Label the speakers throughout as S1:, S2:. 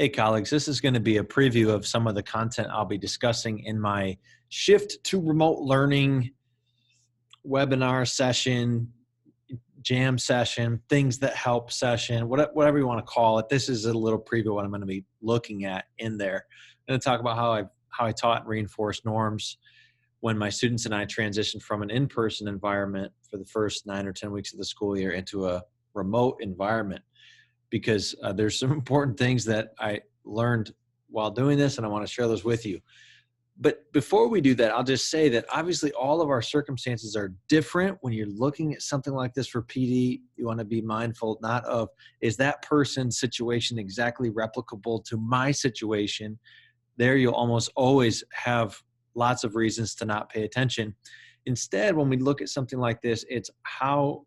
S1: Hey colleagues, this is going to be a preview of some of the content I'll be discussing in my shift to remote learning webinar session, jam session, things that help session, whatever you want to call it. This is a little preview of what I'm going to be looking at in there. I'm going to talk about how I taught and reinforced norms when my students and I transitioned from an in-person environment for the first 9 or 10 weeks of the school year into a remote environment. Because there's some important things that I learned while doing this, and I want to share those with you. But before we do that, I'll just say that obviously all of our circumstances are different. When you're looking at something like this for PD, you want to be mindful not of, is that person's situation exactly replicable to my situation? There you'll almost always have lots of reasons to not pay attention. Instead, when we look at something like this, it's how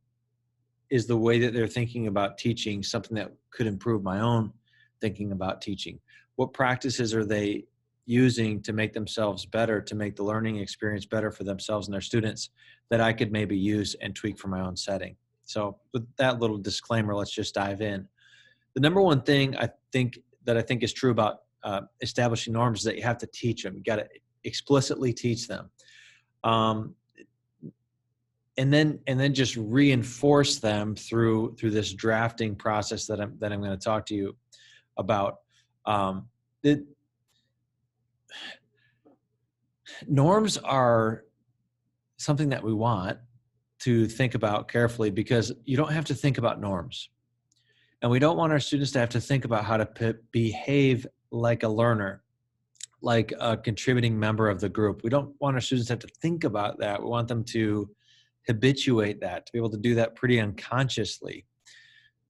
S1: is the way that they're thinking about teaching something that could improve my own thinking about teaching? What practices are they using to make themselves better, to make the learning experience better for themselves and their students that I could maybe use and tweak for my own setting? So with that little disclaimer, let's just dive in. The number one thing I think is true about establishing norms is that you have to teach them. You got to explicitly teach them. And then just reinforce them through this drafting process that I'm going to talk to you about. Norms are something that we want to think about carefully, because you don't have to think about norms, and we don't want our students to have to think about how to behave like a learner, like a contributing member of the group. We don't want our students to have to think about that. We want them to habituate that, to be able to do that pretty unconsciously.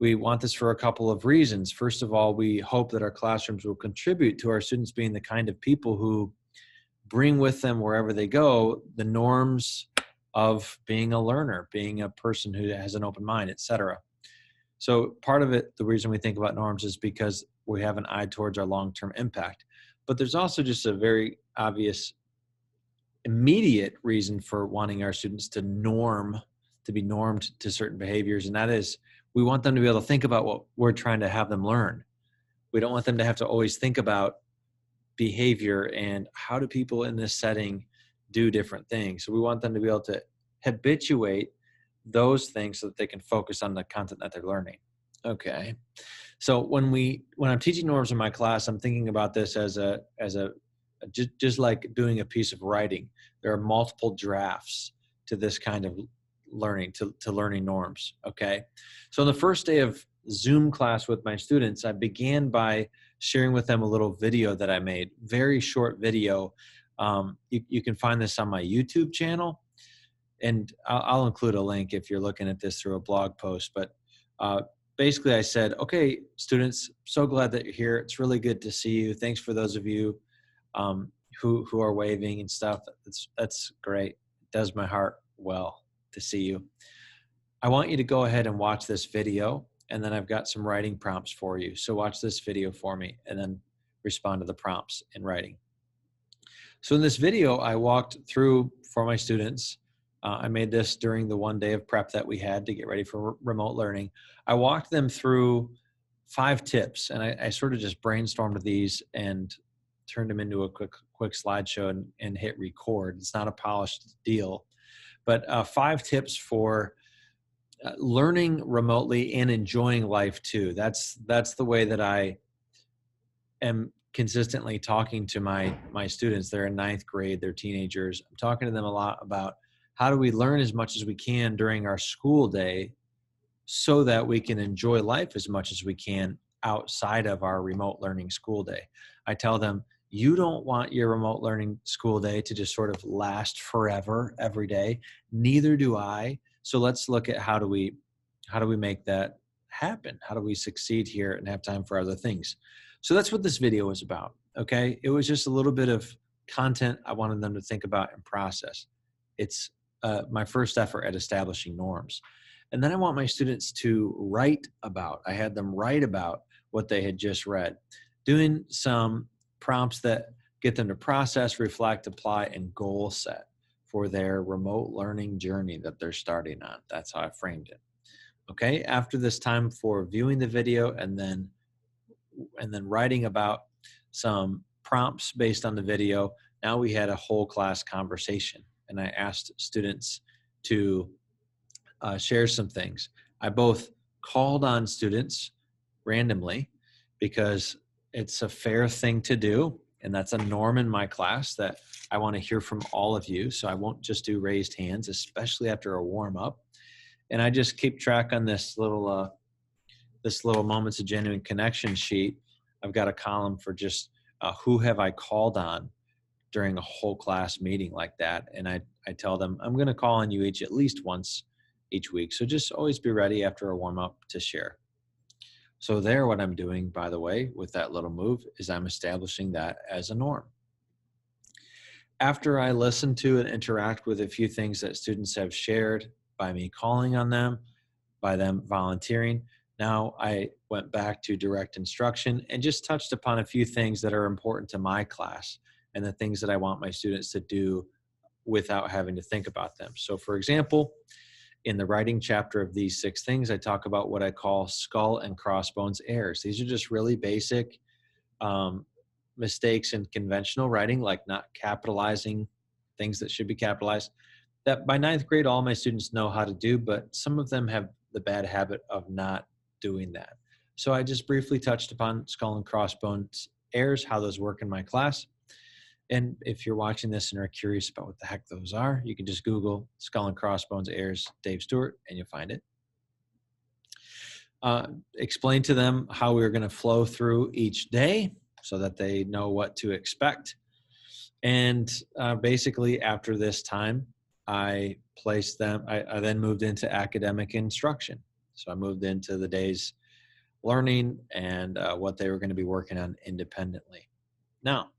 S1: We want this for a couple of reasons. First of all, we hope that our classrooms will contribute to our students being the kind of people who bring with them wherever they go the norms of being a learner, being a person who has an open mind, etc. So part of it, the reason we think about norms is because we have an eye towards our long-term impact. But there's also just a very obvious immediate reason for wanting our students to be normed to certain behaviors, and that is we want them to be able to think about what we're trying to have them learn. We don't want them to have to always think about behavior and how do people in this setting do different things. So we want them to be able to habituate those things so that they can focus on the content that they're learning. Okay. So when I'm teaching norms in my class, I'm thinking about this as just like doing a piece of writing. There are multiple drafts to this kind of learning, to learning norms, okay? So on the first day of Zoom class with my students, I began by sharing with them a little video that I made, very short video. You can find this on my YouTube channel, and I'll include a link if you're looking at this through a blog post. But basically I said, okay, students, so glad that you're here. It's really good to see you. Thanks for those of you who are waving and stuff. That's great. It does my heart well to see you. I want you to go ahead and watch this video, and then I've got some writing prompts for you. So watch this video for me and then respond to the prompts in writing. So in this video, I walked through for my students. I made this during the one day of prep that we had to get ready for remote learning. I walked them through 5 tips, and I sort of just brainstormed these and turned them into a quick slideshow and hit record. It's not a polished deal, but 5 tips for learning remotely and enjoying life too. That's the way that I am consistently talking to my students. They're in 9th grade, they're teenagers. I'm talking to them a lot about how do we learn as much as we can during our school day so that we can enjoy life as much as we can outside of our remote learning school day. I tell them, you don't want your remote learning school day to just sort of last forever every day. Neither do I. So let's look at how do we make that happen? How do we succeed here and have time for other things? So that's what this video is about, okay? It was just a little bit of content I wanted them to think about and process. It's my first effort at establishing norms. And then I want my students to write about, I had them write about what they had just read, doing some prompts that get them to process, reflect, apply, and goal set for their remote learning journey that they're starting on. That's how I framed it. Okay, after this time for viewing the video and then and then writing about some prompts based on the video. Now we had a whole class conversation, and I asked students to share some things. I both called on students randomly because it's a fair thing to do, and that's a norm in my class that I want to hear from all of you. So I won't just do raised hands, especially after a warm up. And I just keep track on this little moments of genuine connection sheet. I've got a column for just who have I called on during a whole class meeting like that. And I tell them, I'm going to call on you each at least once each week. So just always be ready after a warm up to share. So there, what I'm doing, by the way, with that little move is I'm establishing that as a norm. After I listen to and interact with a few things that students have shared by me calling on them, by them volunteering, now I went back to direct instruction and just touched upon a few things that are important to my class and the things that I want my students to do without having to think about them. So for example, in the writing chapter of these 6 things, I talk about what I call skull and crossbones errors. These are just really basic mistakes in conventional writing, like not capitalizing things that should be capitalized, that by 9th grade, all my students know how to do, but some of them have the bad habit of not doing that. So I just briefly touched upon skull and crossbones errors, how those work in my class. And if you're watching this and are curious about what the heck those are, you can just Google skull and crossbones errors Dave Stewart and you'll find it. Explain to them how we're going to flow through each day so that they know what to expect. And basically after this time, I placed them, I then moved into academic instruction. So I moved into the day's learning and what they were going to be working on independently. Now,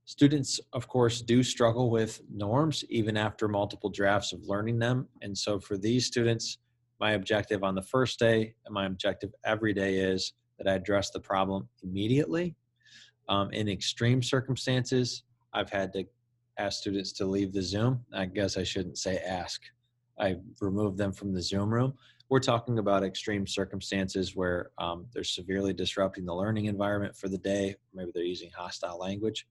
S1: students, of course, do struggle with norms even after multiple drafts of learning them. And so for these students, my objective on the first day and my objective every day is that I address the problem immediately. In extreme circumstances, I've had to ask students to leave the Zoom. I guess I shouldn't say ask. I removed them from the Zoom room. We're talking about extreme circumstances where they're severely disrupting the learning environment for the day. Maybe they're using hostile language.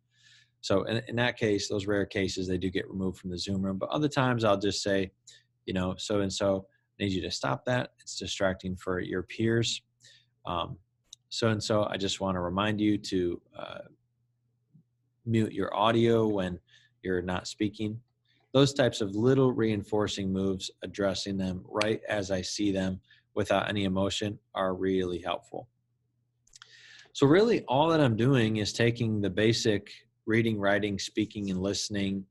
S1: So in that case, those rare cases, they do get removed from the Zoom room. But other times I'll just say, so-and-so, I need you to stop that. It's distracting for your peers. So-and-so, I just want to remind you to mute your audio when you're not speaking. Those types of little reinforcing moves, addressing them right as I see them without any emotion, are really helpful. So really all that I'm doing is taking the basic reading, writing, speaking, and listening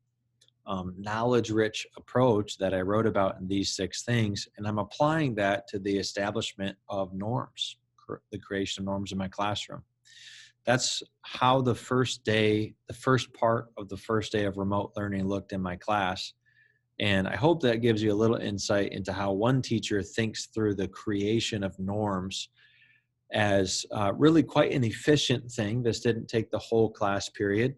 S1: knowledge-rich approach that I wrote about in these 6 things, and I'm applying that to the establishment of norms, the creation of norms in my classroom. That's how the first part of the first day of remote learning looked in my class. And I hope that gives you a little insight into how one teacher thinks through the creation of norms as really quite an efficient thing. This didn't take the whole class period.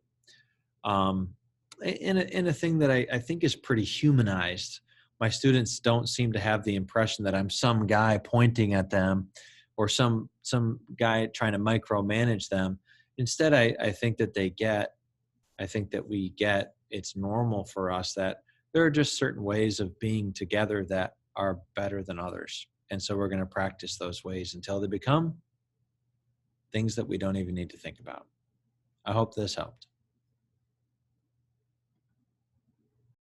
S1: In a thing that I think is pretty humanized. My students don't seem to have the impression that I'm some guy pointing at them or some guy trying to micromanage them. Instead, I think that we get it's normal for us that there are just certain ways of being together that are better than others. And so we're going to practice those ways until they become things that we don't even need to think about. I hope this helped.